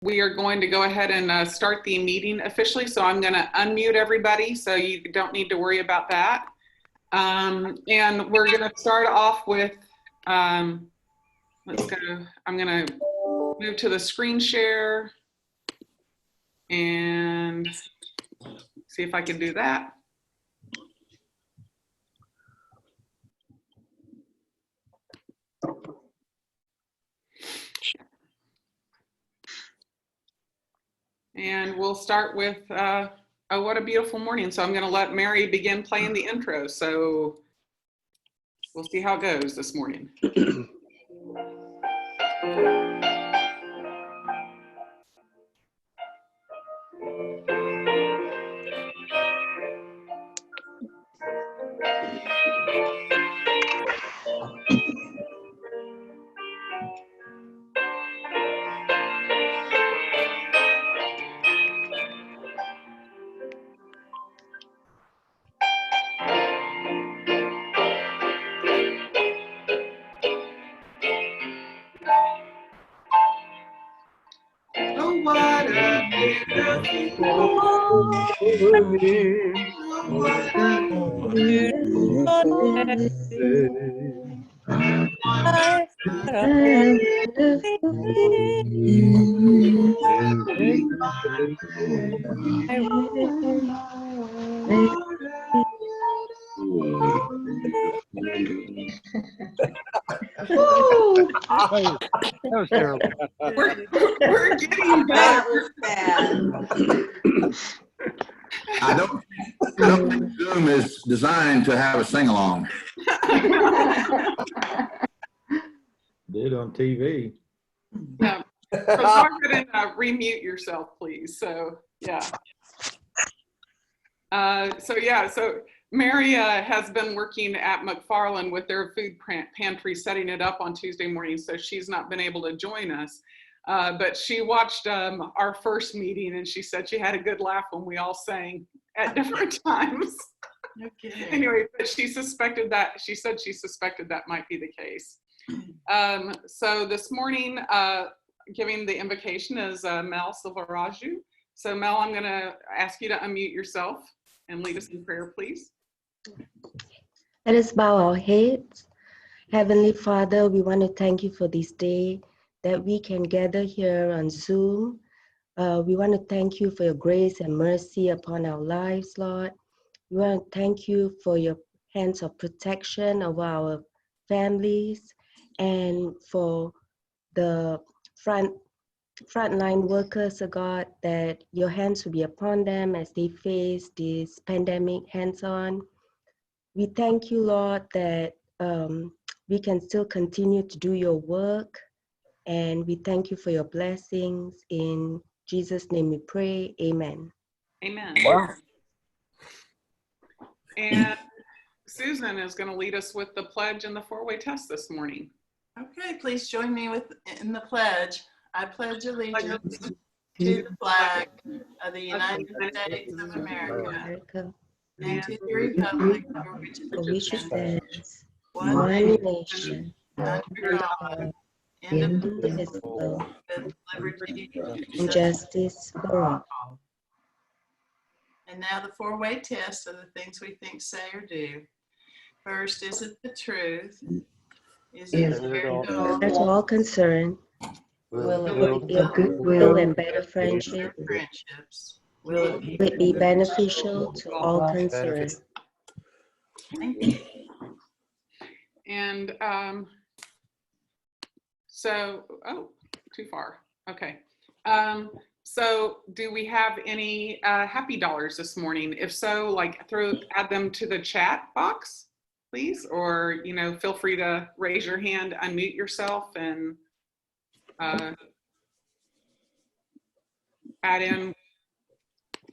We are going to go ahead and start the meeting officially. So I'm going to unmute everybody, so you don't need to worry about that. And we're going to start off with, let's go. I'm going to move to the screen share and see if I can do that. And we'll start with, oh, what a beautiful morning. So I'm going to let Mary begin playing the intro. So we'll see how it goes this morning. That was terrible. We're getting better. That was bad. I don't think Zoom is designed to have a sing-along. Did on TV. Yeah. So go ahead and remute yourself, please. So yeah. So Mary has been working at McFarland with their food pantry, setting it up on Tuesday morning, so she's not been able to join us. But she watched our first meeting, and she said she had a good laugh when we all sang at different times. Okay. Anyway, but she said she suspected that might be the case. So this morning, giving the invocation is Mel Silveraju. So Mel, I'm going to ask you to unmute yourself and lead us in prayer, please. Let us bow our heads. Heavenly Father, we want to thank you for this day that we can gather here on Zoom. We want to thank you for your grace and mercy upon our lives, Lord. We want to thank you for your hands of protection over our families and for the frontline workers, God, that your hands will be upon them as they face this pandemic hands-on. We thank you, Lord, that we can still continue to do your work, and we thank you for your blessings. In Jesus' name we pray, amen. Amen. Wow. And Susan is going to lead us with the pledge and the four-way test this morning. Okay, please join me in the pledge. I pledge allegiance to the flag of the United States of America and to the republic for which it stands, one nation, under God, indivisible, with liberty And justice for all. And now the four-way test of the things we think, say, or do. First, is it the truth? Is it fair to all? That's all concerned. Will Will it be a goodwill and better friendship? Friendships. Will Will it be beneficial to all concerned? Thank you. And too far. Okay. So do we have any happy dollars this morning? If so, add them to the chat box, please, or, feel free to raise your hand, unmute yourself, and add in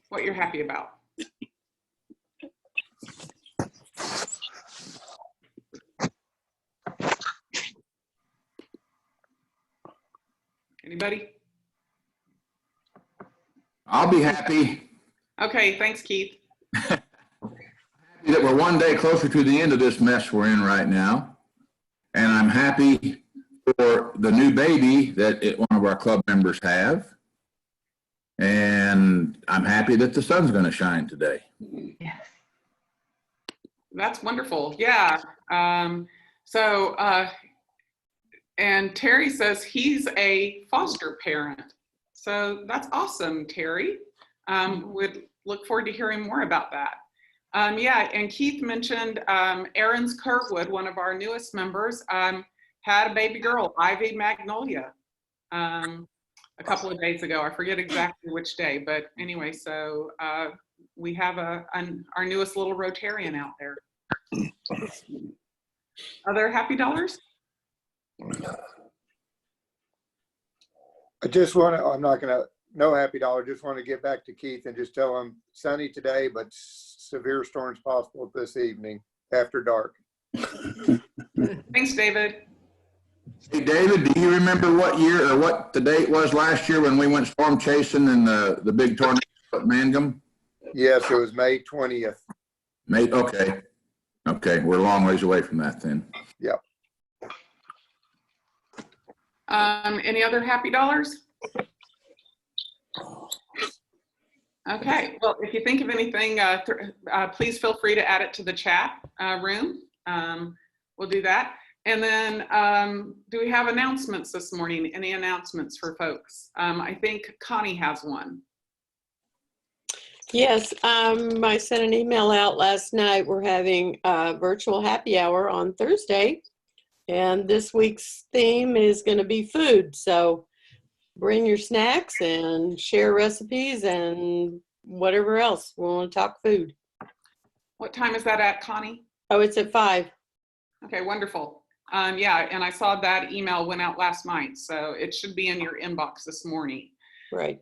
what you're happy about. Anybody? I'll be happy. Okay, thanks, Keith. Happy that we're one day closer to the end of this mess we're in right now. And I'm happy for the new baby that one of our club members have. And I'm happy that the sun's going to shine today. Yes. That's wonderful. Yeah. And Terry says he's a foster parent. So that's awesome, Terry. Would look forward to hearing more about that. Yeah, and Keith mentioned Aaron's Kirkwood, one of our newest members, had a baby girl, Ivy Magnolia, a couple of days ago. I forget exactly which day, but anyway, so we have our newest little Rotarian out there. Other happy dollars? I just want to, I'm not going to, no happy dollar, just want to get back to Keith and just tell him sunny today, but severe storms possible this evening after dark. Thanks, David. Hey, David, do you remember what year or what the date was last year when we went storm chasing and the big tornado at Mangum? Yes, it was May 20th. May, okay. Okay, we're a long ways away from that then. Yep. Any other happy dollars? Okay, well, if you think of anything, please feel free to add it to the chat room. We'll do that. And then do we have announcements this morning? Any announcements for folks? I think Connie has one. Yes, I sent an email out last night. We're having a virtual happy hour on Thursday. And this week's theme is going to be food. So bring your snacks and share recipes and whatever else. We want to talk food. What time is that at, Connie? Oh, it's at 5. Okay, wonderful. Yeah, and I saw that email went out last night, so it should be in your inbox this morning. Right.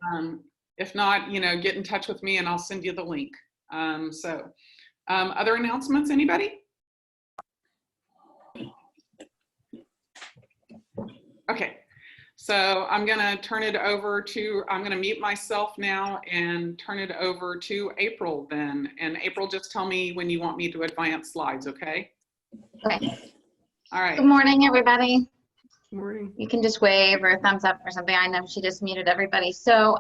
If not, get in touch with me and I'll send you the link. Other announcements, anybody? Okay, so I'm gonna I'm gonna mute myself now and turn it over to April then. And April, just tell me when you want me to advance slides, okay? Okay. All right. Good morning, everybody. Good morning. You can just wave or thumbs up or something. I know she just muted everybody. So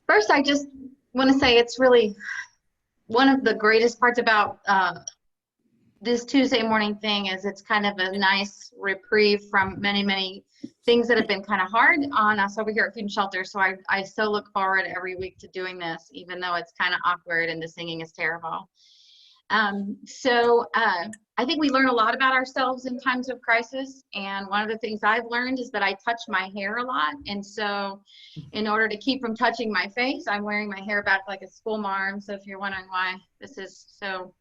first, I just want to say it's really one of the greatest parts about this Tuesday morning thing is it's kind of a nice reprieve from many, many things that have been kind of hard on us over here at Food and Shelter. So I so look forward every week to doing this, even though it's kind of awkward and the singing is terrible. I think we learn a lot about ourselves in times of crisis. And one of the things I've learned is that I touch my hair a lot. And so in order to keep from touching my face, I'm wearing my hair back like a school marm. So if you're wondering why this is so,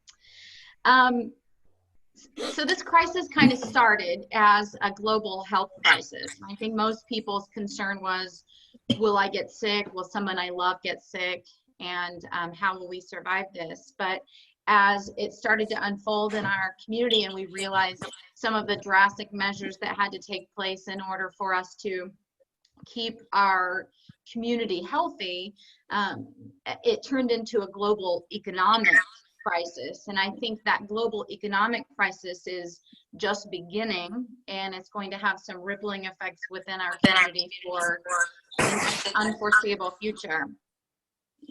so this crisis kind of started as a global health crisis. I think most people's concern was, will I get sick? Will someone I love get sick? And how will we survive this? But as it started to unfold in our community and we realized some of the drastic measures that had to take place in order for us to keep our community healthy, it turned into a global economic crisis. And I think that global economic crisis is just beginning, and it's going to have some rippling effects within our community for an unforeseeable future.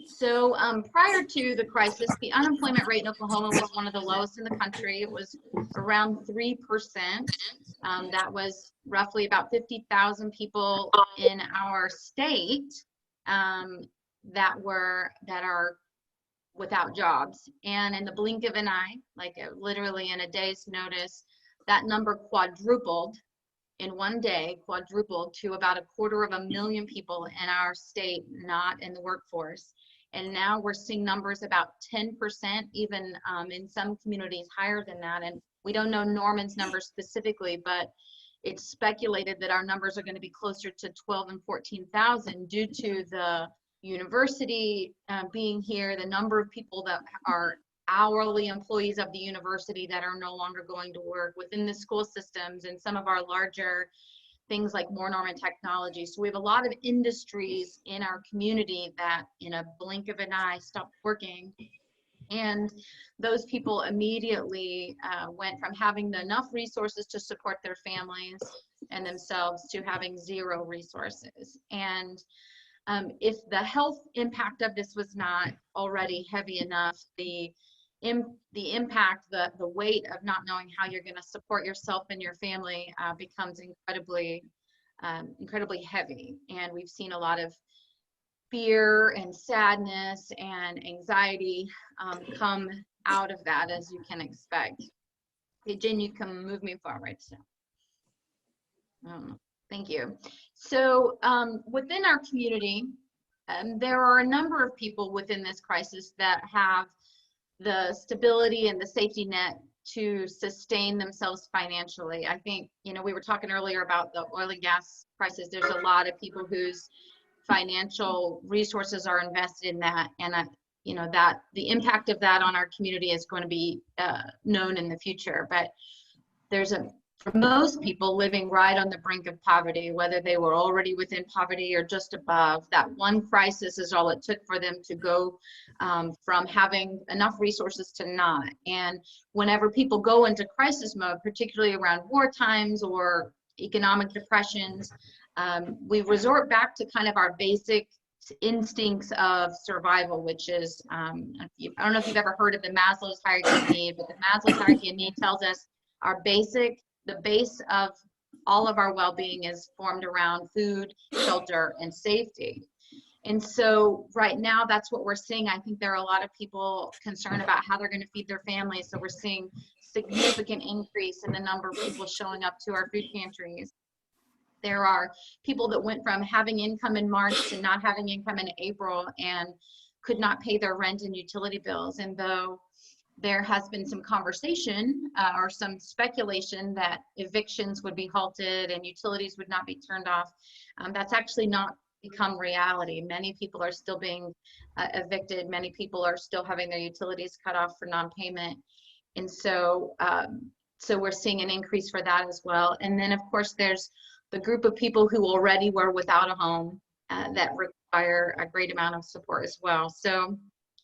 So prior to the crisis, the unemployment rate in Oklahoma was one of the lowest in the country. It was around 3%. That was roughly about 50,000 people in our state that are without jobs. And in the blink of an eye, like literally in a day's notice, that number quadrupled in one day, quadrupled to about 250,000 people in our state not in the workforce. And now we're seeing numbers about 10%, even in some communities higher than that. And we don't know Norman's numbers specifically, but it's speculated that our numbers are going to be closer to 12 and 14,000 due to the university being here, the number of people that are hourly employees of the university that are no longer going to work within the school systems, and some of our larger things like More Norman Technology. So we have a lot of industries in our community that in a blink of an eye stopped working. And those people immediately went from having enough resources to support their families and themselves to having zero resources. And If the health impact of this was not already heavy enough, the impact, the weight of not knowing how you're going to support yourself and your family becomes incredibly heavy. And we've seen a lot of fear and sadness and anxiety come out of that, as you can expect. Okay, Jen, you can move me forward. So, thank you. So within our community, there are a number of people within this crisis that have the stability and the safety net to sustain themselves financially. I think, you know, we were talking earlier about the oil and gas crisis. There's a lot of people whose financial resources are invested in that, and you know, that the impact of that on our community is going to be known in the future. But there's for most people living right on the brink of poverty, whether they were already within poverty or just above, that one crisis is all it took for them to go from having enough resources to not. And whenever people go into crisis mode, particularly around war times or economic depressions, we resort back to kind of our basic instincts of survival, which is, I don't know if you've ever heard of the Maslow's hierarchy of need, but the Maslow's hierarchy of need tells us the base of all of our well-being is formed around food, shelter, and safety. And so right now, that's what we're seeing. I think there are a lot of people concerned about how they're going to feed their families. So we're seeing significant increase in the number of people showing up to our food pantries. There are people that went from having income in March to not having income in April and could not pay their rent and utility bills. And though there has been some conversation or some speculation that evictions would be halted and utilities would not be turned off, that's actually not become reality. Many people are still being evicted. Many people are still having their utilities cut off for non-payment. And so, so we're seeing an increase for that as well. And then of course, there's the group of people who already were without a home that require a great amount of support as well. So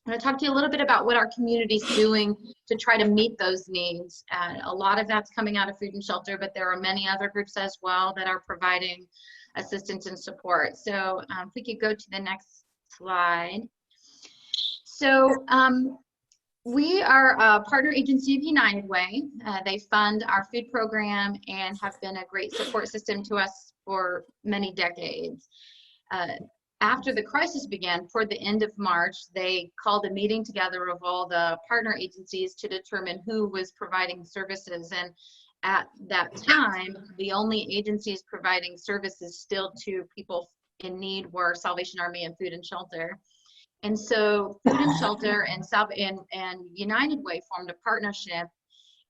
I'm going to talk to you a little bit about what our community is doing to try to meet those needs. A lot of that's coming out of food and shelter, but there are many other groups as well that are providing assistance and support. So if we could go to the next slide. So we are a partner agency of United Way. They fund our food program and have been a great support system to us for many decades. After the crisis began, toward the end of March, they called a meeting together of all the partner agencies to determine who was providing services. And at that time, the only agencies providing services still to people in need were Salvation Army and Food and Shelter. And so Food and Shelter and United Way formed a partnership,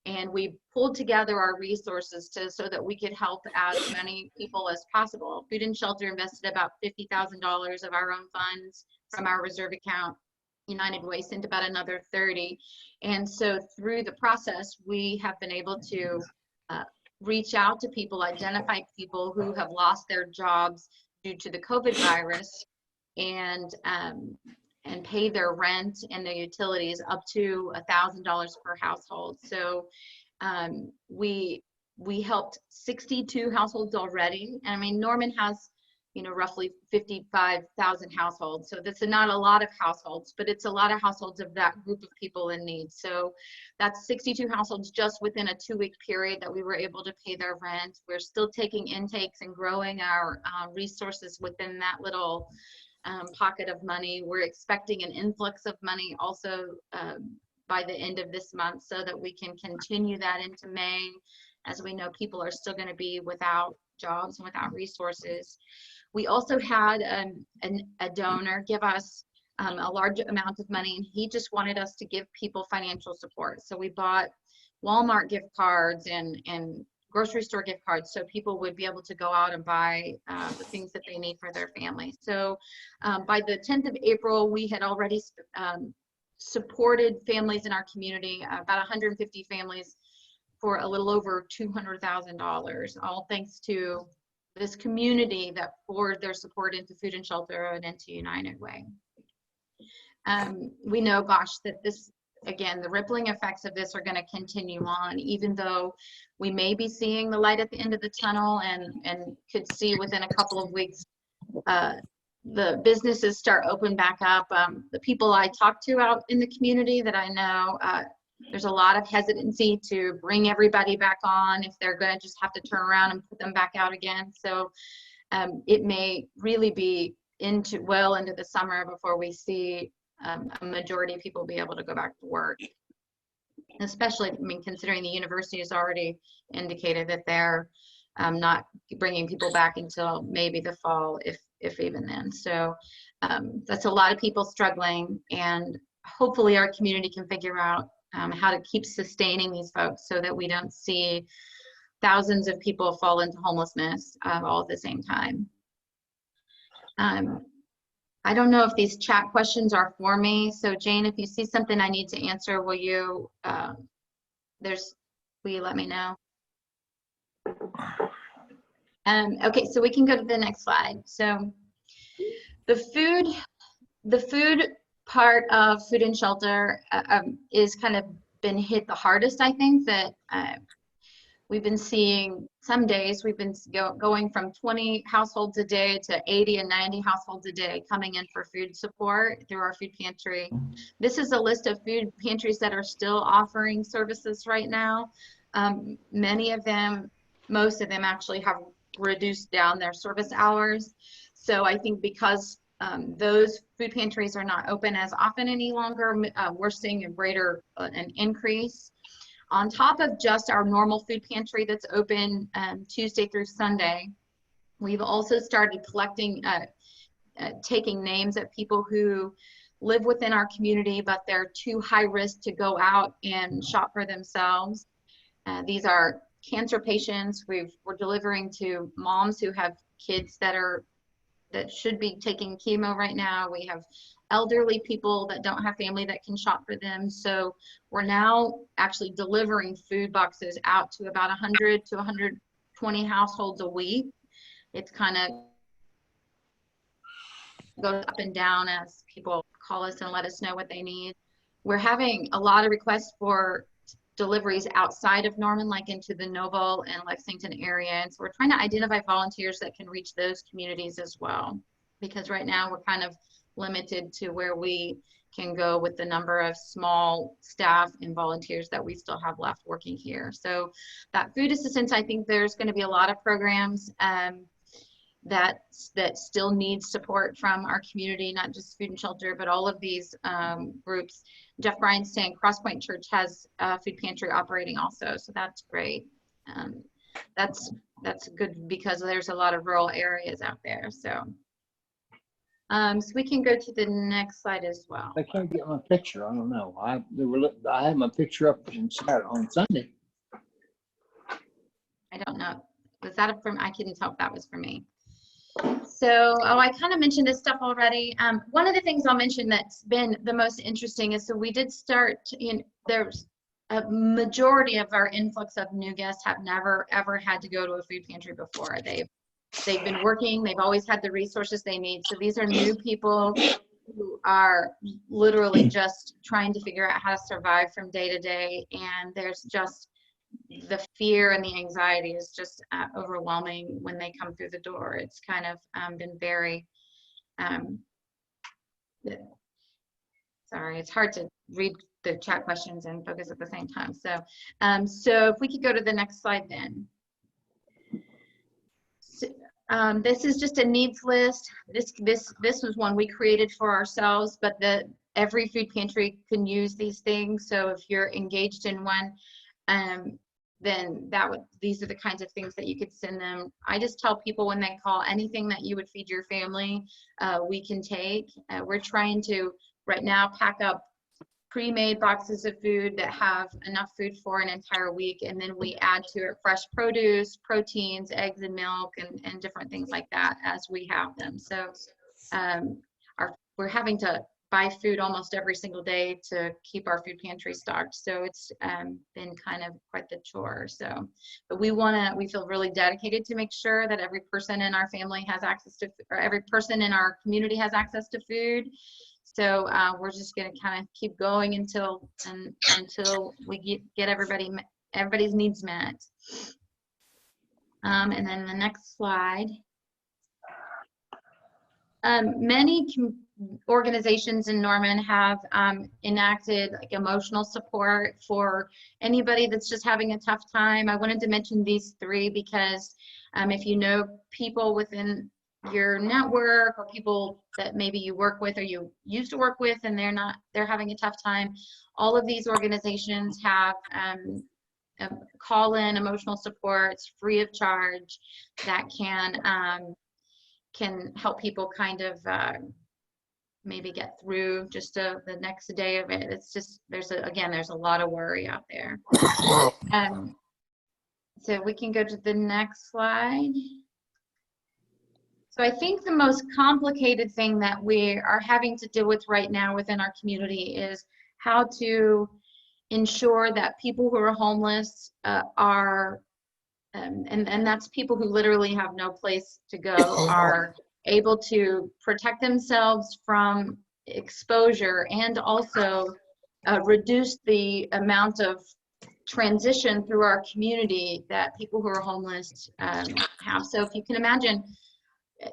and we pulled together our resources so that we could help as many people as possible. Food and Shelter invested about $50,000 of our own funds from our reserve account. United Way sent about another 30. And so through the process, we have been able to reach out to people, identify people who have lost their jobs due to the COVID virus, and pay their rent and their utilities up to $1,000 per household. So we helped 62 households already. And I mean, Norman has, you know, roughly 55,000 households. So that's not a lot of households, but it's a lot of households of that group of people in need. So that's 62 households just within a 2-week period that we were able to pay their rent. We're still taking intakes and growing our resources within that little pocket of money. We're expecting an influx of money also by the end of this month, so that we can continue that into May, as we know people are still going to be without jobs and without resources. We also had a donor give us a large amount of money, and he just wanted us to give people financial support. So we bought Walmart gift cards and grocery store gift cards, so people would be able to go out and buy the things that they need for their family. So by the 10th of April, we had already supported families in our community, about 150 families, for a little over $200,000, all thanks to this community that poured their support into Food and Shelter and into United Way. We know, gosh, that this, again, the rippling effects of this are going to continue on, even though we may be seeing the light at the end of the tunnel and could see within a couple of weeks the businesses start open back up, the people I talk to out in the community that I know, there's a lot of hesitancy to bring everybody back on if they're going to just have to turn around and put them back out again. So it may really be well into the summer before we see a majority of people be able to go back to work. Especially, I mean, considering the university has already indicated that they're not bringing people back until maybe the fall, if even then. So that's a lot of people struggling, and hopefully our community can figure out how to keep sustaining these folks so that we don't see thousands of people fall into homelessness all at the same time. I don't know if these chat questions are for me. So Jane, if you see something I need to answer, will you let me know? Okay, so we can go to the next slide. So the food part of food and shelter is kind of been hit the hardest, I think, that we've been seeing some days we've been going from 20 households a day to 80 and 90 households a day coming in for food support through our food pantry. This is a list of food pantries that are still offering services right now. Many of them, most of them actually have reduced down their service hours. So I think because those food pantries are not open as often any longer, we're seeing a greater an increase. On top of just our normal food pantry that's open Tuesday through Sunday, we've also started collecting, taking names of people who live within our community, but they're too high risk to go out and shop for themselves. These are cancer patients. We're delivering to moms who have kids that should be taking chemo right now. We have elderly people that don't have family that can shop for them. So we're now actually delivering food boxes out to about 100 to 120 households a week. It's kind of goes up and down as people call us and let us know what they need. We're having a lot of requests for deliveries outside of Norman, like into the Noble and Lexington area. And so we're trying to identify volunteers that can reach those communities as well, because right now we're kind of limited to where we can go with the number of small staff and volunteers that we still have left working here. So that food assistance, I think there's going to be a lot of programs that still need support from our community, not just food and shelter, but all of these groups. Jeff Bryan's saying Crosspoint Church has a food pantry operating also, so that's great. That's good because there's a lot of rural areas out there. So so we can go to the next slide as well. I can't get my picture. I don't know. I had my picture up on Sunday. I don't know. Was that from? I couldn't tell if that was for me. So, I kind of mentioned this stuff already. One of the things I'll mention that's been the most interesting is, so we did start there's a majority of our influx of new guests have never ever had to go to a food pantry before. They've been working, they've always had the resources they need. So these are new people who are literally just trying to figure out how to survive from day to day. And there's just the fear and the anxiety is just overwhelming when they come through the door. It's kind of been very, sorry, it's hard to read the chat questions and focus at the same time. So, so if we could go to the next slide then. So, this is just a needs list. This was one we created for ourselves, but every food pantry can use these things. So if you're engaged in one, then these are the kinds of things that you could send them. I just tell people when they call, anything that you would feed your family, we can take. We're trying to right now pack up pre-made boxes of food that have enough food for an entire week, and then we add to it fresh produce, proteins, eggs and milk, and different things like that as we have them. So we're having to buy food almost every single day to keep our food pantry stocked. So it's been kind of quite the chore. So, but we feel really dedicated to make sure that every person in our family has access to, or every person in our community has access to food. So we're just going to kind of keep going until we get everybody's needs met. And then the next slide. Many organizations in Norman have enacted like emotional support for anybody that's just having a tough time. I wanted to mention these three because if you know people within your network or people that maybe you work with or you used to work with and they're having a tough time, all of these organizations have call-in emotional supports free of charge that can help people kind of maybe get through just the next day of it. It's just, there's a lot of worry out there. So we can go to the next slide. So I think the most complicated thing that we are having to deal with right now within our community is how to ensure that people who are homeless are, and that's people who literally have no place to go, are able to protect themselves from exposure and also reduce the amount of transition through our community that people who are homeless have. So if you can imagine,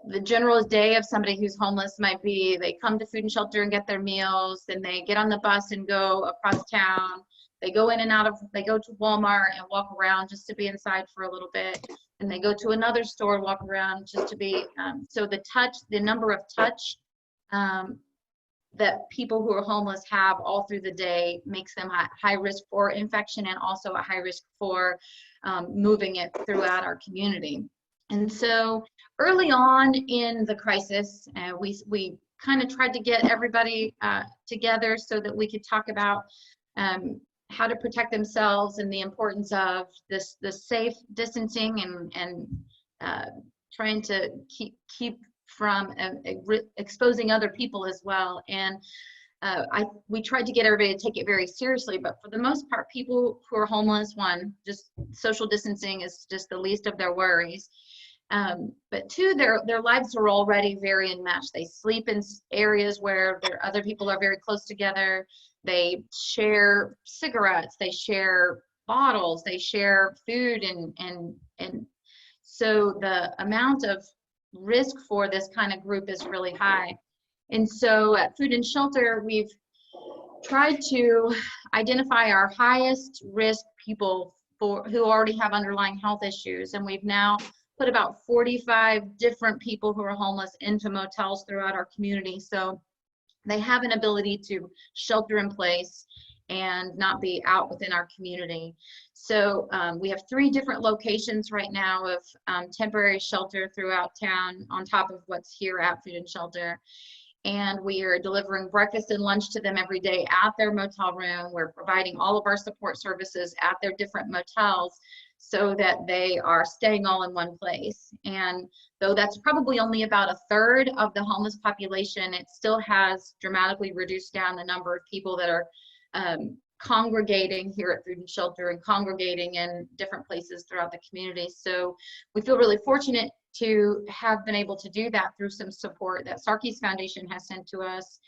the general day of somebody who's homeless might be they come to food and shelter and get their meals, then they get on the bus and go across town. They go in and out of, they go to Walmart and walk around just to be inside for a little bit. And they go to another store, walk around just to be, so the number of touch that people who are homeless have all through the day makes them high risk for infection and also a high risk for moving it throughout our community. And so early on in the crisis, we kind of tried to get everybody together so that we could talk about how to protect themselves and the importance of the safe distancing and trying to keep from exposing other people as well. And we tried to get everybody to take it very seriously, but for the most part, people who are homeless, one, just social distancing is just the least of their worries. But two, their lives are already very enmeshed. They sleep in areas where other people are very close together. They share cigarettes, they share bottles, they share food, and so the amount of risk for this kind of group is really high. And so at Food and Shelter, we've tried to identify our highest risk people who already have underlying health issues, and we've now put about 45 different people who are homeless into motels throughout our community. So they have an ability to shelter in place and not be out within our community. So we have 3 different locations right now of temporary shelter throughout town on top of what's here at Food and Shelter. And we are delivering breakfast and lunch to them every day at their motel room. We're providing all of our support services at their different motels so that they are staying all in one place. And though that's probably only about 1/3 of the homeless population, it still has dramatically reduced down the number of people that are congregating here at Food and Shelter and congregating in different places throughout the community. So we feel really fortunate to have been able to do that through some support that Sarkis Foundation has sent to us.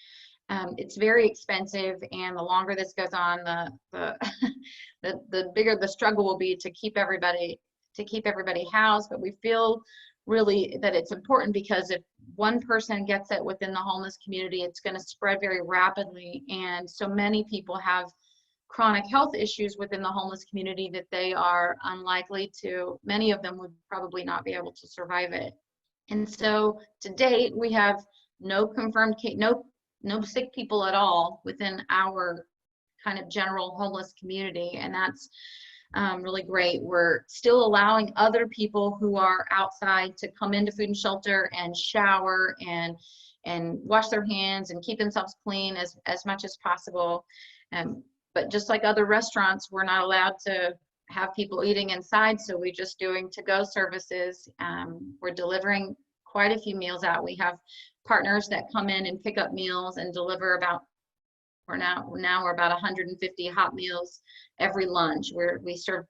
It's very expensive, and the longer this goes on, the bigger the struggle will be to keep everybody housed. But we feel really that it's important, because if one person gets it within the homeless community, it's going to spread very rapidly. And so many people have chronic health issues within the homeless community that they are unlikely to, many of them would probably not be able to survive it. And so to date, we have no confirmed case, no sick people at all within our kind of general homeless community. And that's really great. We're still allowing other people who are outside to come into Food and Shelter and shower and wash their hands and keep themselves clean as much as possible. But just like other restaurants, we're not allowed to have people eating inside, so we're just doing to-go services. We're delivering quite a few meals out. We have partners that come in and pick up meals and deliver about, we're about 150 hot meals every lunch. We serve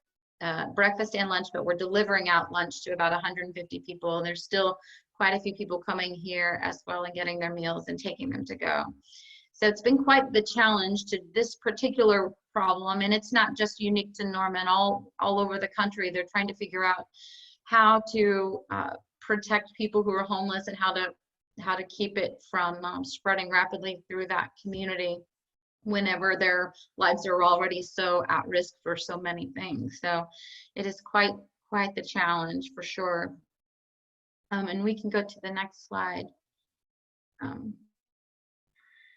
breakfast and lunch, but we're delivering out lunch to about 150 people. And there's still quite a few people coming here as well and getting their meals and taking them to go. So it's been quite the challenge to this particular problem, and it's not just unique to Norman. All over the country, they're trying to figure out how to protect people who are homeless and how to how to keep it from spreading rapidly through that community whenever their lives are already so at risk for so many things. So it is quite the challenge for sure. And we can go to the next slide.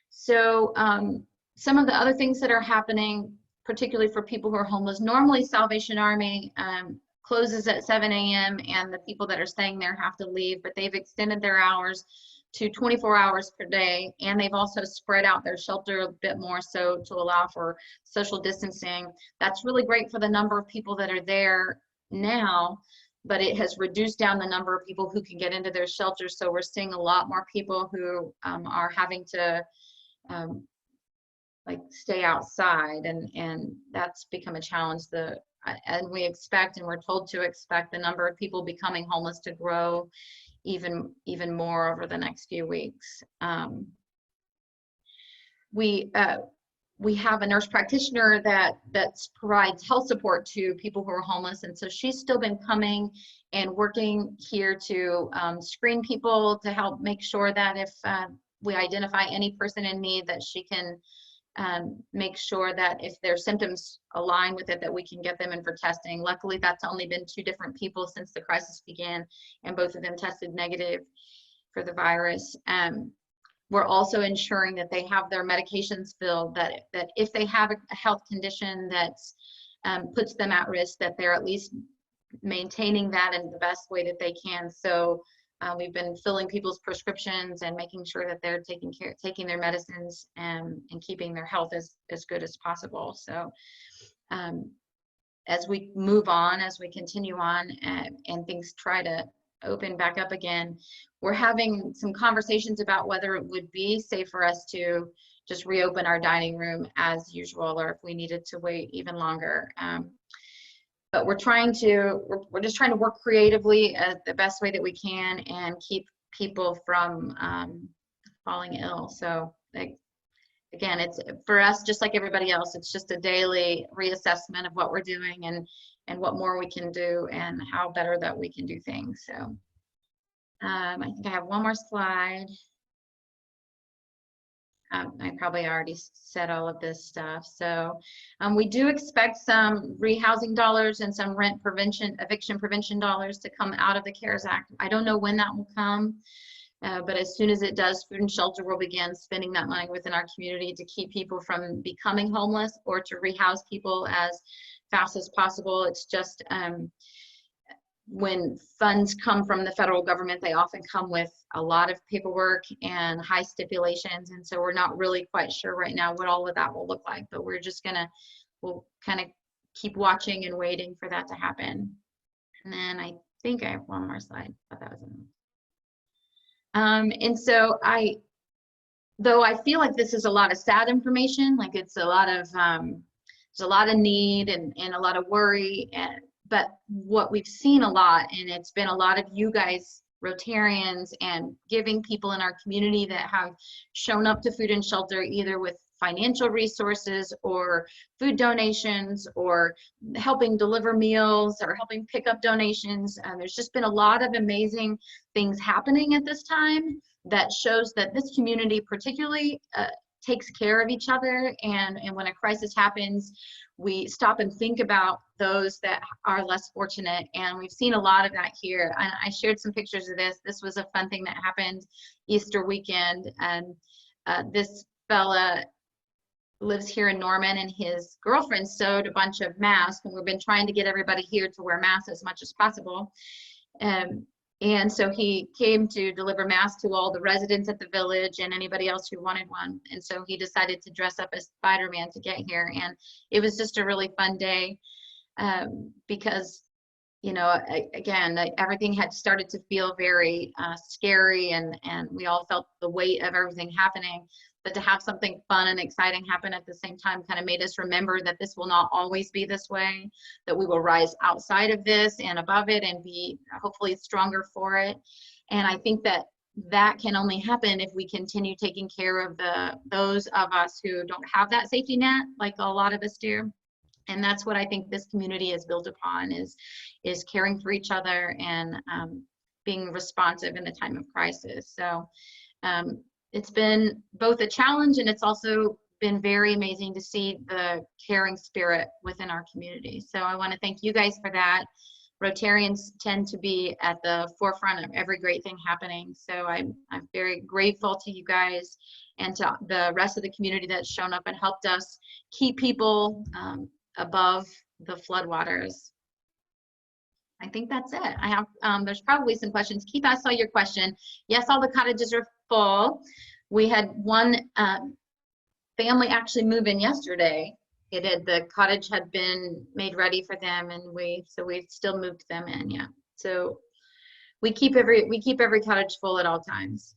Some of the other things that are happening, particularly for people who are homeless, normally Salvation Army closes at 7 a.m. and the people that are staying there have to leave, but they've extended their hours to 24 hours per day, and they've also spread out their shelter a bit more so to allow for social distancing. That's really great for the number of people that are there now, but it has reduced down the number of people who can get into their shelters. So we're seeing a lot more people who are having to like stay outside, and that's become a challenge. And we expect, and we're told to expect, the number of people becoming homeless to grow even more over the next few weeks. We have a nurse practitioner that provides health support to people who are homeless, and so she's still been coming and working here to screen people, to help make sure that if we identify any person in need, that she can make sure that if their symptoms align with it, that we can get them in for testing. Luckily, that's only been 2 different people since the crisis began, and both of them tested negative for the virus. We're also ensuring that they have their medications filled, that if they have a health condition that puts them at risk, that they're at least maintaining that in the best way that they can. So we've been filling people's prescriptions and making sure that they're taking their medicines and keeping their health as good as possible. So as we move on, as we continue on, and things try to open back up again, we're having some conversations about whether it would be safe for us to just reopen our dining room as usual, or if we needed to wait even longer. But we're just trying to work creatively the best way that we can and keep people from falling ill. So again, it's for us, just like everybody else, it's just a daily reassessment of what we're doing and what more we can do and how better that we can do things. So I think I have one more slide. I probably already said all of this stuff. So we do expect some rehousing dollars and some eviction prevention dollars to come out of the CARES Act. I don't know when that will come, but as soon as it does, Food and Shelter will begin spending that money within our community to keep people from becoming homeless or to rehouse people as fast as possible. It's just when funds come from the federal government, they often come with a lot of paperwork and high stipulations. And so we're not really quite sure right now what all of that will look like, but we'll kind of keep watching and waiting for that to happen. And then I think I have one more slide. And so though I feel like this is a lot of sad information, like it's a lot of, there's a lot of need and a lot of worry, but what we've seen a lot, and it's been a lot of you guys, Rotarians, and giving people in our community that have shown up to Food and Shelter either with financial resources or food donations or helping deliver meals or helping pick up donations. There's just been a lot of amazing things happening at this time that shows that this community particularly takes care of each other, and when a crisis happens, we stop and think about those that are less fortunate, and we've seen a lot of that here. And I shared some pictures of this. This was a fun thing that happened Easter weekend, and this fella lives here in Norman, and his girlfriend sewed a bunch of masks, and we've been trying to get everybody here to wear masks as much as possible. And so he came to deliver masks to all the residents at the village and anybody else who wanted one. And so he decided to dress up as Spider-Man to get here. And it was just a really fun day because, you know, again, everything had started to feel very scary, and we all felt the weight of everything happening. But to have something fun and exciting happen at the same time kind of made us remember that this will not always be this way, that we will rise outside of this and above it and be hopefully stronger for it. And I think that that can only happen if we continue taking care of those of us who don't have that safety net, like a lot of us do. And that's what I think this community is built upon, is caring for each other and being responsive in a time of crisis. So it's been both a challenge, and it's also been very amazing to see the caring spirit within our community. So I want to thank you guys for that. Rotarians tend to be at the forefront of every great thing happening. So I'm very grateful to you guys and to the rest of the community that's shown up and helped us keep people above the floodwaters. I think that's it. I have, there's probably some questions. Keith, I saw your question. Yes, all the cottages are full. We had one family actually move in yesterday. The cottage had been made ready for them, and we still moved them in. Yeah. So we keep every cottage full at all times.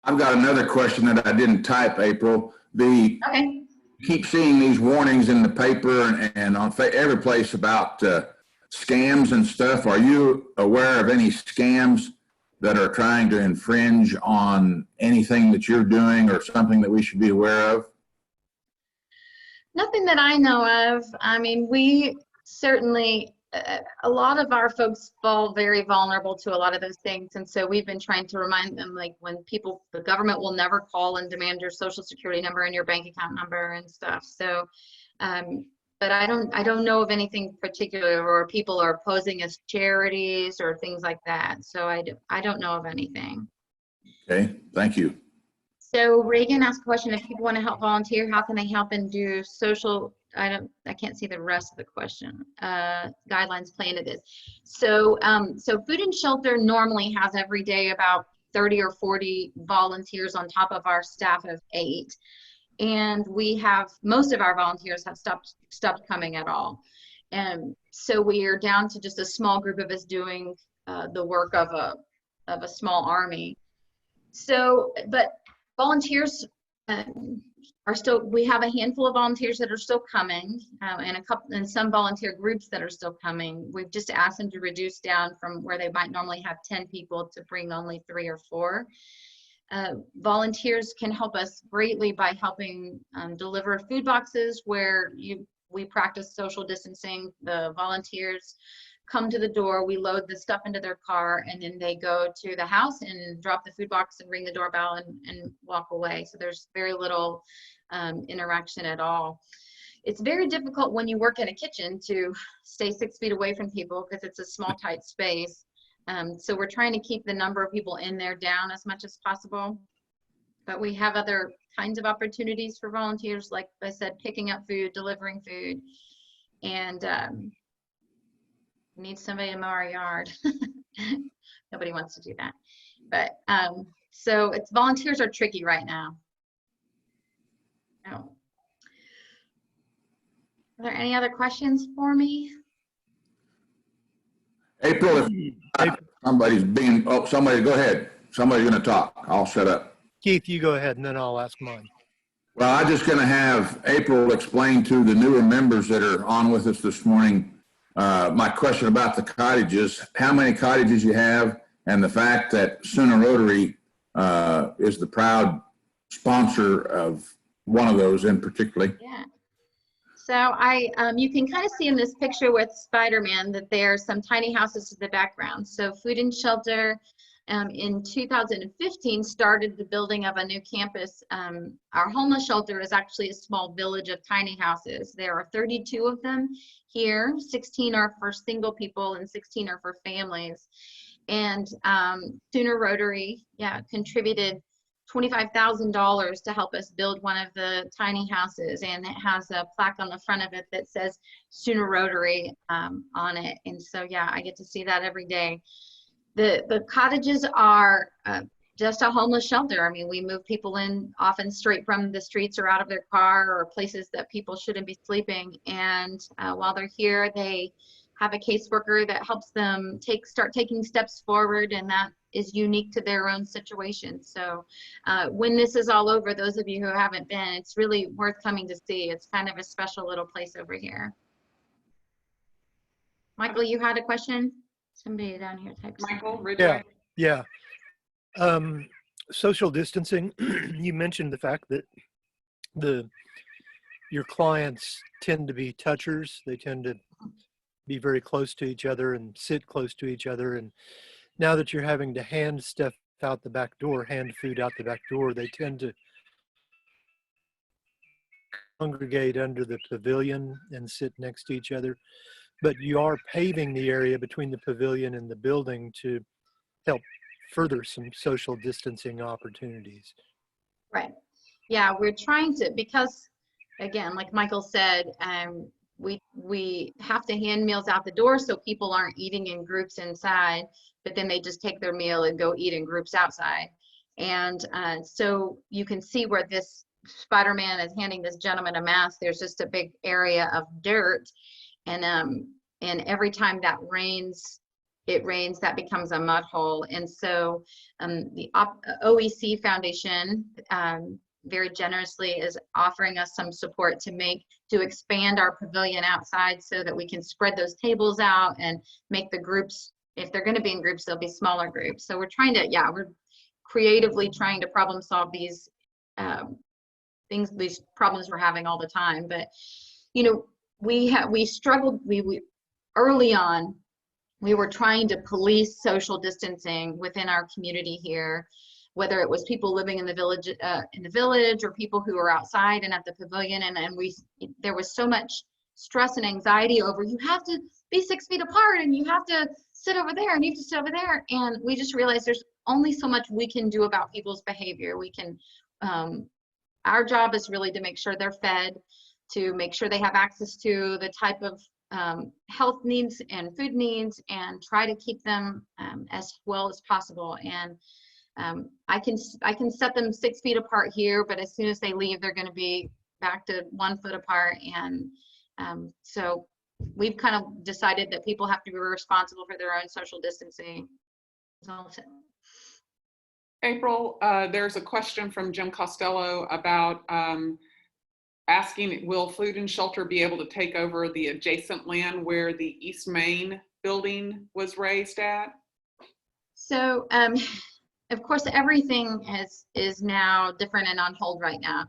I've got another question that I didn't type, April. Okay. Keep seeing these warnings in the paper and on every place about scams and stuff. Are you aware of any scams that are trying to infringe on anything that you're doing, or something that we should be aware of? Nothing that I know of. I mean, we certainly, a lot of our folks fall very vulnerable to a lot of those things. And so we've been trying to remind them, like, when the government will never call and demand your social security number and your bank account number and stuff. So, but I don't know of anything particular, or people are posing as charities or things like that. So I don't know of anything. Okay, thank you. So Reagan asked a question: if people want to help volunteer, how can they help and do social? I can't see the rest of the question. Guidelines, plan it is. So Food and Shelter normally has every day about 30 or 40 volunteers on top of our staff of 8. And most of our volunteers have stopped coming at all. And so we are down to just a small group of us doing the work of a small army. So, but volunteers we have a handful of volunteers that are still coming, and some volunteer groups that are still coming. We've just asked them to reduce down from where they might normally have 10 people to bring only 3 or 4. Volunteers can help us greatly by helping deliver food boxes where we practice social distancing. The volunteers come to the door, we load the stuff into their car, and then they go to the house and drop the food box and ring the doorbell and walk away. So there's very little interaction at all. It's very difficult when you work in a kitchen to stay 6 feet away from people because it's a small, tight space. So we're trying to keep the number of people in there down as much as possible. But we have other kinds of opportunities for volunteers, like I said, picking up food, delivering food, and need somebody to mow our yard. Nobody wants to do that. But so volunteers are tricky right now. Oh. Are there any other questions for me? April, if somebody's go ahead. Somebody's going to talk. I'll shut up. Keith, you go ahead and then I'll ask mine. Well, I'm just going to have April explain to the newer members that are on with us this morning my question about the cottages, how many cottages you have, and the fact that Sooner Rotary is the proud sponsor of one of those in particular. Yeah. So you can kind of see in this picture with Spider-Man that there are some tiny houses in the background. So Food and Shelter in 2015 started the building of a new campus. Our homeless shelter is actually a small village of tiny houses. There are 32 of them here. 16 are for single people and 16 are for families. And Sooner Rotary, contributed $25,000 to help us build one of the tiny houses, and it has a plaque on the front of it that says Sooner Rotary on it. And so I get to see that every day. The cottages are just a homeless shelter. I mean, we move people in often straight from the streets or out of their car or places that people shouldn't be sleeping. And while they're here, they have a caseworker that helps them start taking steps forward, and that is unique to their own situation. So when this is all over, those of you who haven't been, it's really worth coming to see. It's kind of a special little place over here. Michael, you had a question? Somebody down here typed Michael, something. Yeah. Social distancing, you mentioned the fact that your clients tend to be touchers. They tend to be very close to each other and sit close to each other. And now that you're having to hand stuff out the back door, hand food out the back door, they tend to congregate under the pavilion and sit next to each other. But you are paving the area between the pavilion and the building to help further some social distancing opportunities. Right. Yeah, we're trying to, because again, like Michael said, we have to hand meals out the door so people aren't eating in groups inside, but then they just take their meal and go eat in groups outside. And so you can see where this Spider-Man is handing this gentleman a mask. There's just a big area of dirt, and every time that rains, that becomes a mud hole. And so the OEC Foundation very generously is offering us some support to expand our pavilion outside so that we can spread those tables out and make the groups, if they're going to be in groups, they'll be smaller groups. So we're trying to, we're creatively trying to problem solve these these problems we're having all the time. But we struggled. We early on, we were trying to police social distancing within our community here, whether it was people living in the village or people who were outside and at the pavilion. And there was so much stress and anxiety over, you have to be 6 feet apart and you have to sit over there and you have to sit over there. And we just realized there's only so much we can do about people's behavior. We can, our job is really to make sure they're fed, to make sure they have access to the type of health needs and food needs, and try to keep them as well as possible. And I can set them 6 feet apart here, but as soon as they leave, they're going to be back to 1 foot apart. And so we've kind of decided that people have to be responsible for their own social distancing. April, there's a question from Jim Costello about asking, will Food and Shelter be able to take over the adjacent land where the East Main building was raised at? So, of course, everything is now different and on hold right now.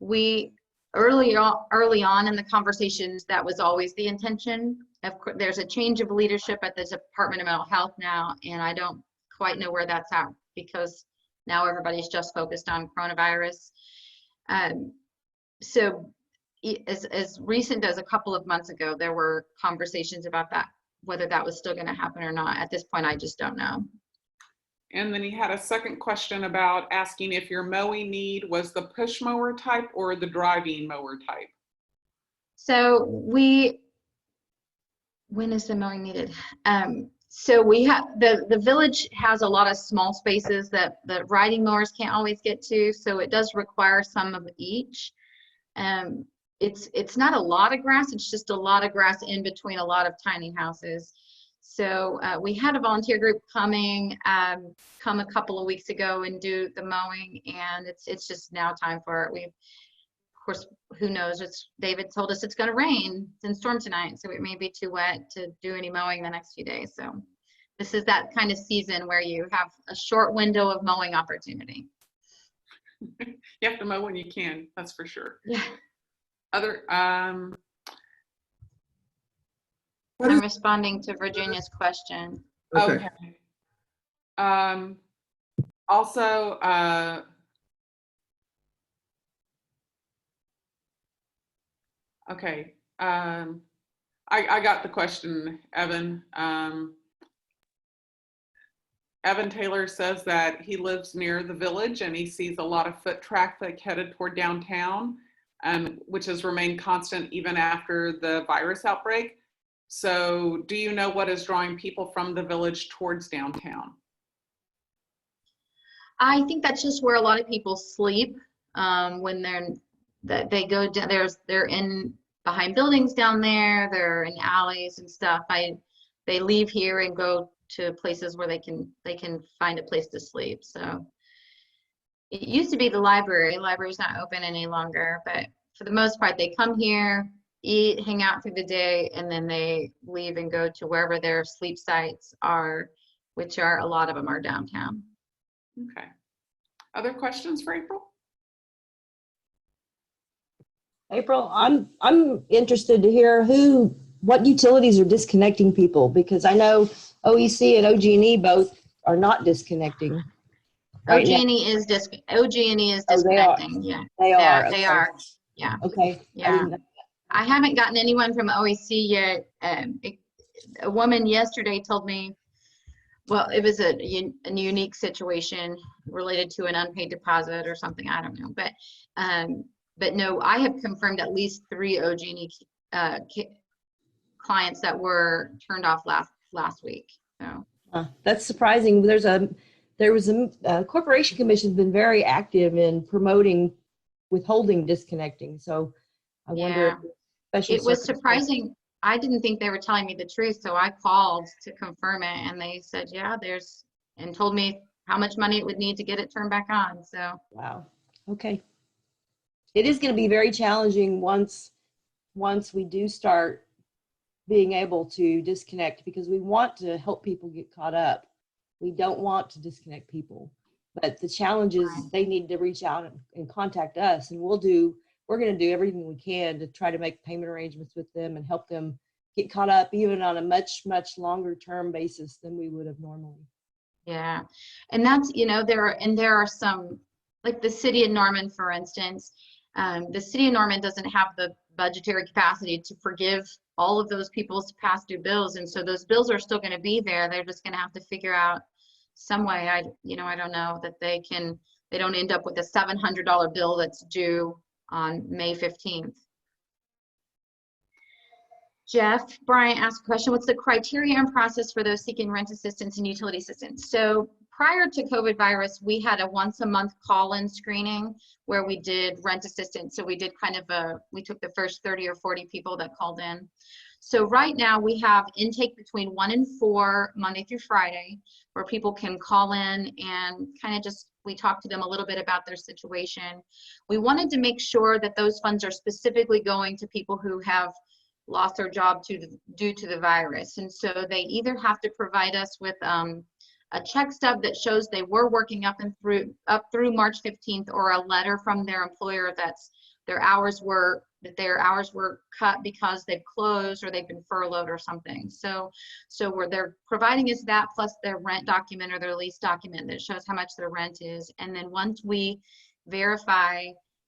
We early on in the conversations, that was always the intention. Of course, there's a change of leadership at the Department of Mental Health now, and I don't quite know where that's at because now everybody's just focused on coronavirus. So as recent as a couple of months ago, there were conversations about that, whether that was still going to happen or not. At this point, I just don't know. And then he had a second question about asking if your mowing need was the push mower type or the driving mower type. So when is the mowing needed? So we have, the village has a lot of small spaces that the riding mowers can't always get to. So it does require some of each. It's not a lot of grass. It's just a lot of grass in between a lot of tiny houses. So we had a volunteer group come a couple of weeks ago and do the mowing, and it's just now time for it. Of course, who knows? David told us it's going to rain. It's in storm tonight, so it may be too wet to do any mowing the next few days. So this is that kind of season where you have a short window of mowing opportunity. You have to mow when you can, that's for sure. Yeah. I'm responding to Virginia's question. Okay. Also, okay. I got the question, Evan. Evan Taylor says that he lives near the village and he sees a lot of foot traffic headed toward downtown, which has remained constant even after the virus outbreak. So do you know what is drawing people from the village towards downtown? I think that's just where a lot of people sleep when they go down. They're in behind buildings down there. They're in alleys and stuff. They leave here and go to places where they can find a place to sleep. So it used to be the library. The library's not open any longer, but for the most part, they come here, eat, hang out through the day, and then they leave and go to wherever their sleep sites are, which are a lot of them are downtown. Okay. Other questions for April? April, I'm interested to hear who what utilities are disconnecting people? Because I know OEC and OG&E both are not disconnecting right now. OG&E is OG&E is Oh, they are. disconnecting. Yeah, They are. they Okay. are. Yeah, Okay. yeah. I haven't gotten anyone from OEC yet. A woman yesterday told me, well, it was a unique situation related to an unpaid deposit or something. I don't know, but no, I have confirmed at least 3 OG&E clients that were turned off last week. So that's surprising. There was a Corporation Commission's been very active in promoting withholding disconnecting. So I wonder. It was surprising. I didn't think they were telling me the truth, so I called to confirm it, and they said, yeah, and told me how much money it would need to get it turned back on. So wow. Okay. It is going to be very challenging once we do start being able to disconnect, because we want to help people get caught up. We don't want to disconnect people, but the challenge is they need to reach out and contact us, and we're going to do everything we can to try to make payment arrangements with them and help them get caught up, even on a much, much longer term basis than we would have normally. Yeah. And that's, there are some, like the city of Norman, for instance, the city of Norman doesn't have the budgetary capacity to forgive all of those people's past due bills. And so those bills are still going to be there. They're just going to have to figure out some way. I don't know that they don't end up with a $700 bill that's due on May 15th. Jeff Bryant asked a question: what's the criteria and process for those seeking rent assistance and utility assistance? So prior to COVID virus, we had a once a month call-in screening where we did rent assistance. So we did we took the first 30 or 40 people that called in. So right now we have intake between 1 and 4 Monday through Friday, where people can call in and we talk to them a little bit about their situation. We wanted to make sure that those funds are specifically going to people who have lost their job due to the virus. And so they either have to provide us with a check stub that shows they were working up through March 15th, or a letter from their employer that's their hours were cut because they've closed or they've been furloughed or something. So where they're providing us that, plus their rent document or their lease document that shows how much their rent is. And then once we verify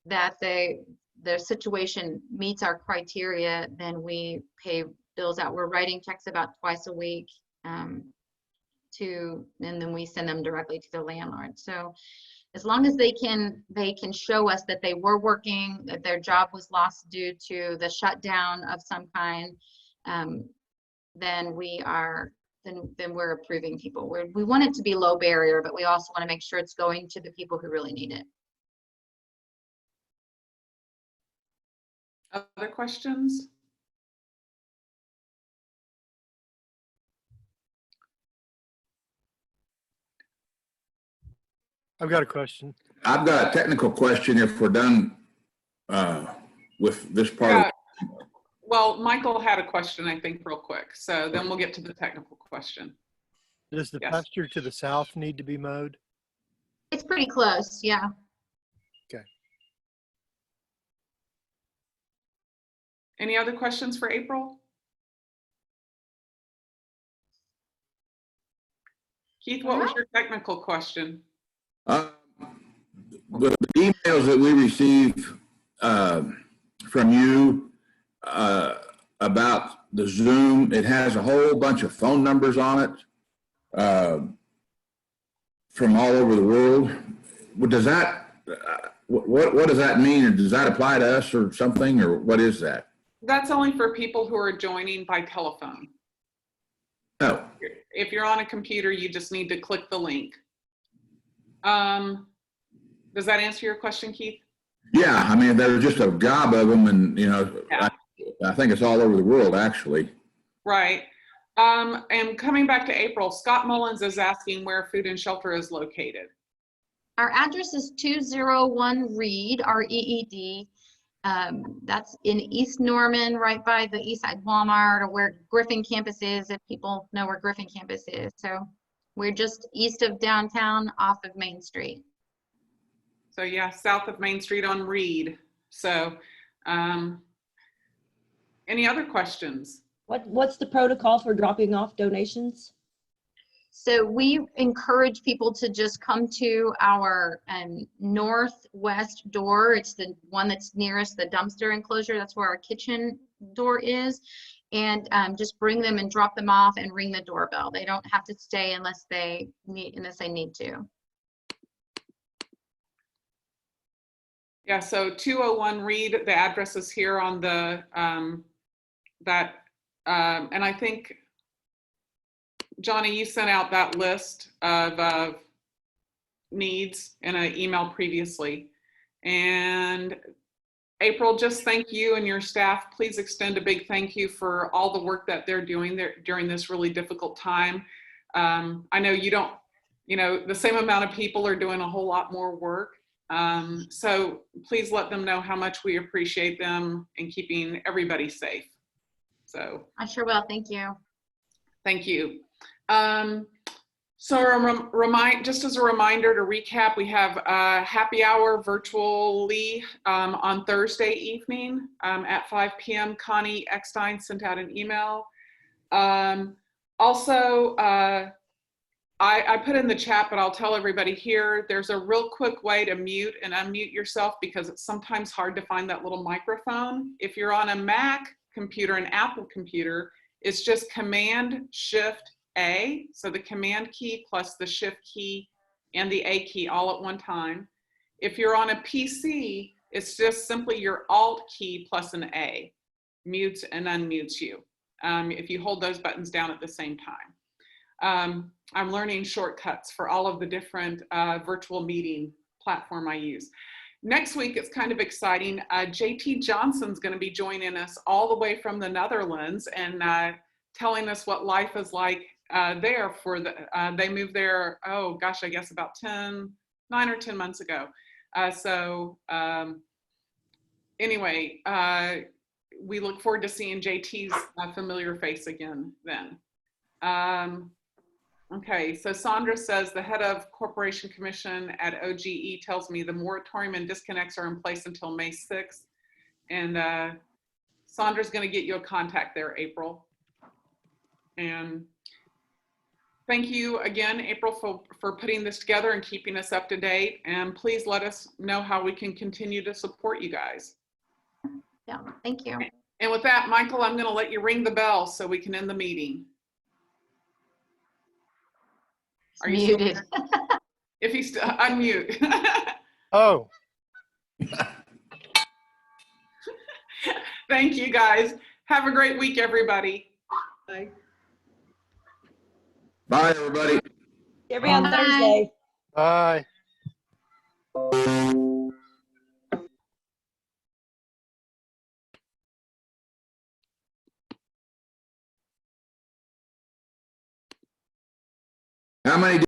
that their situation meets our criteria, then we pay bills out. We're writing checks about twice a week, and then we send them directly to the landlord. So as long as they can show us that they were working, that their job was lost due to the shutdown of some kind, then we're approving people. We want it to be low barrier, but we also want to make sure it's going to the people who really need it. Other questions? I've got a question. I've got a technical question if we're done with this part. Yeah. Well, Michael had a question, I think, real quick. So then we'll get to the technical question. Does the pasture to the south need to be mowed? It's pretty close, yeah. Okay. Any other questions for April? Keith, what was your technical question? The emails that we receive from you about the Zoom, it has a whole bunch of phone numbers on it from all over the world. Does that, what does that mean? Or does that apply to us or something, or what is that? That's only for people who are joining by telephone. Oh. If you're on a computer, you just need to click the link. Does that answer your question, Keith? Yeah, I mean, there's just a gob of them, and yeah. I think it's all over the world, actually. Right. And coming back to April, Scott Mullins is asking where Food and Shelter is located. Our address is 201 Reed, R-E-E-D. That's in East Norman, right by the Eastside Walmart, or where Griffin campus is, if people know where Griffin campus is. So we're just east of downtown, off of Main Street. So yeah, south of Main Street on Reed. So any other questions? What's the protocol for dropping off donations? So we encourage people to just come to our northwest door. It's the one that's nearest the dumpster enclosure. That's where our kitchen door is. And just bring them and drop them off and ring the doorbell. They don't have to stay unless they need to. Yeah, so 201 Reed, the address is here on the, and I think, Johnny, you sent out that list of needs in an email previously. And April, just thank you and your staff. Please extend a big thank you for all the work that they're doing there during this really difficult time. I know the same amount of people are doing a whole lot more work. So please let them know how much we appreciate them and keeping everybody safe. So I sure will. Thank you. thank you. So just as a reminder to recap, we have a happy hour virtually on Thursday evening at 5 p.m. Connie Eckstein sent out an email. Also, I put in the chat, but I'll tell everybody here, there's a real quick way to mute and unmute yourself because it's sometimes hard to find that little microphone. If you're on a Mac computer, an Apple computer, it's just Command-Shift-A. So the Command key plus the Shift key and the A key all at one time. If you're on a PC, it's just simply your Alt key plus an A, mutes and unmutes you. If you hold those buttons down at the same time. I'm learning shortcuts for all of the different virtual meeting platform I use. Next week, it's kind of exciting. JT Johnson's going to be joining us all the way from the Netherlands and telling us what life is like there they moved there, oh gosh, I guess about 9 or 10 months ago. Anyway, we look forward to seeing JT's familiar face again then. Okay, so Sandra says the head of Corporation Commission at OGE tells me the moratorium and disconnects are in place until May 6th. And Sandra's going to get you a contact there, April. And thank you again, April, for putting this together and keeping us up to date. And please let us know how we can continue to support you guys. Yeah, thank you. And with that, Michael, I'm going to let you ring the bell so we can end the meeting. Are you muted? If he's unmute. Oh. Thank you, guys. Have a great week, everybody. Bye. Bye, everybody. See everybody on Thursday. Bye. How many